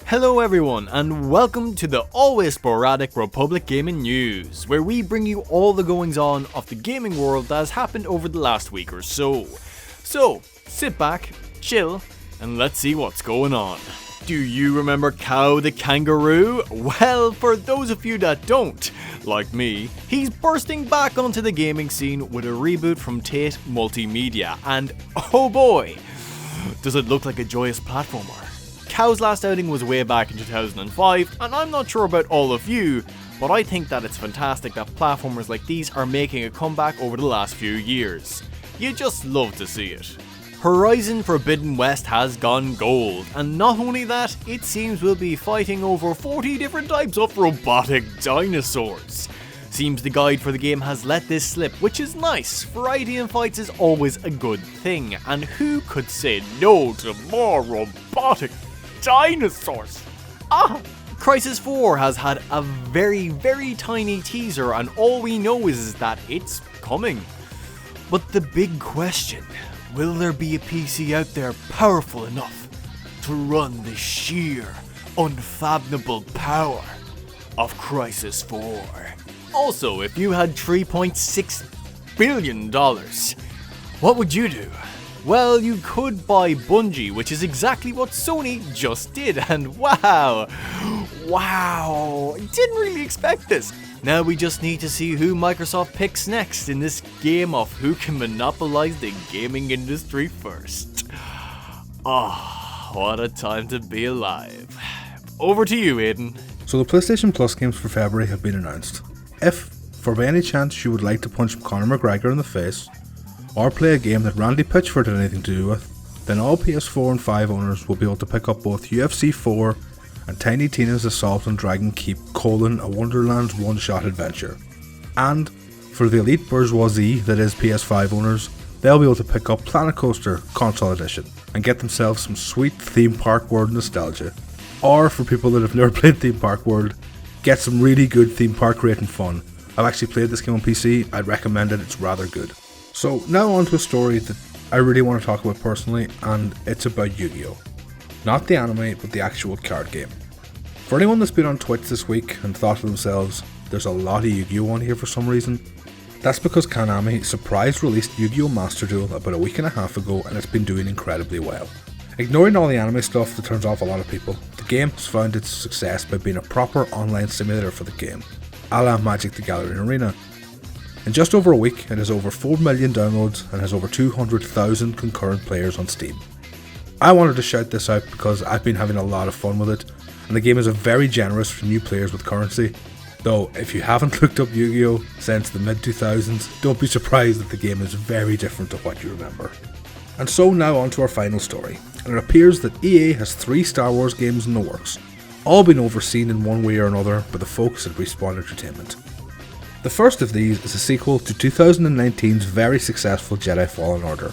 Hello everyone, and welcome to the always sporadic Robotic Gaming News, where we bring you all the goings on of the gaming world that has happened over the last week or so. So, sit back, chill, and let's see what's going on. Do you remember Kao the Kangaroo? Well, for those of you that don't, like me, he's bursting back onto the gaming scene with a reboot from Tate Multimedia, and oh boy, does it look like a joyous platformer. Kao's last outing was way back in 2005, and I'm not sure about all of you, but I think that it's fantastic that platformers like these are making a comeback over the last few years. You just love to see it. Horizon Forbidden West has gone gold, and not only that, it seems we'll be fighting over 40 different types of robotic dinosaurs. Seems the guide for the game has let this slip, which is nice. Variety in fights is always a good thing, and who could say no to more robotic dinosaurs? Crysis 4 has had a very tiny teaser, and all we know is that it's coming. But the big question, will there be a PC out there powerful enough to run the sheer, unfathomable power of Crysis 4? Also, if you had $3.6 billion, what would you do? Well, you could buy Bungie, which is exactly what Sony just did, and wow, didn't really expect this. Now we just need to see who Microsoft picks next in this game of who can monopolize the gaming industry first. What a time to be alive. Over to you, Aidan. So the PlayStation Plus games for February have been announced. If, for by any chance you would like to punch Conor McGregor in the face, or play a game that Randy Pitchford had anything to do with, then all PS4 and 5 owners will be able to pick up both UFC 4 and Tiny Tina's Assault on Dragon Keep: A Wonderland's one-shot adventure. And for the elite bourgeoisie that is PS5 owners, they'll be able to pick up Planet Coaster Console Edition and get themselves some sweet Theme Park World nostalgia. Or for people that have never played Theme Park World, get some really good theme park rating fun. I've actually played this game on PC, I'd recommend it, it's rather good. So now on to a story that I really want to talk about personally, and it's about Yu-Gi-Oh! Not the anime, but the actual card game. For anyone that's been on Twitch this week and thought to themselves, there's a lot of Yu-Gi-Oh! On here for some reason, that's because Konami surprise released Gi Oh Master Duel about a week and a half ago, and it's been doing incredibly well. Ignoring all the anime stuff that turns off a lot of people, the game has found its success by being a proper online simulator for the game, a la Magic the Gathering Arena. In just over a week, it has over 4 million downloads and has over 200,000 concurrent players on Steam. I wanted to shout this out because I've been having a lot of fun with it, and the game is very generous for new players with currency. Though, if you haven't looked up Yu-Gi-Oh! Since the mid-2000s, don't be surprised that the game is very different to what you remember. And so now on to our final story, and it appears that EA has 3 Star Wars games in the works, all being overseen in one way or another by the folks at Respawn Entertainment. The first of these is a sequel to 2019's very successful Jedi Fallen Order,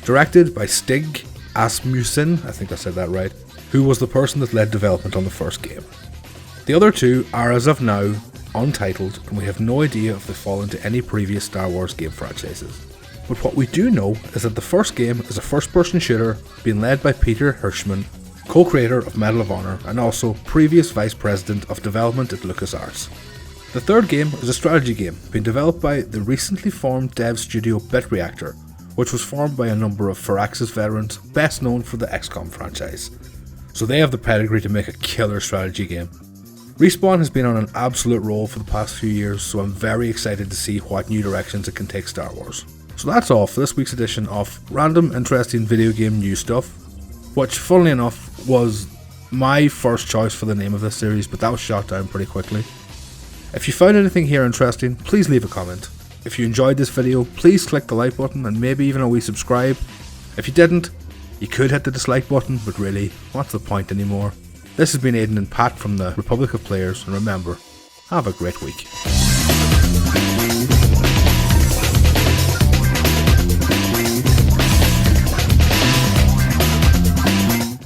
directed by Stig Asmussen, I think I said that right, who was the person that led development on the first game. The other 2 are as of now untitled, and we have no idea if they fall into any previous Star Wars game franchises. But what we do know is that the first game is a first-person shooter being led by Peter Hirschman, co-creator of Medal of Honor and also previous vice president of development at LucasArts. The third game is a strategy game being developed by the recently formed dev studio BitReactor, which was formed by a number of Firaxis veterans best known for the XCOM franchise. So they have the pedigree to make a killer strategy game. Respawn has been on an absolute roll for the past few years, so I'm very excited to see what new directions it can take Star Wars. So that's all for this week's edition of Random Interesting Video Game News Stuff, which funnily enough was my first choice for the name of this series, but that was shot down pretty quickly. If you found anything here interesting, please leave a comment. If you enjoyed this video, please click the like button and maybe even a wee subscribe. If you didn't, you could hit the dislike button, but really, what's the point anymore? This has been Aidan and Pat from the Republic of Players, and remember, have a great week.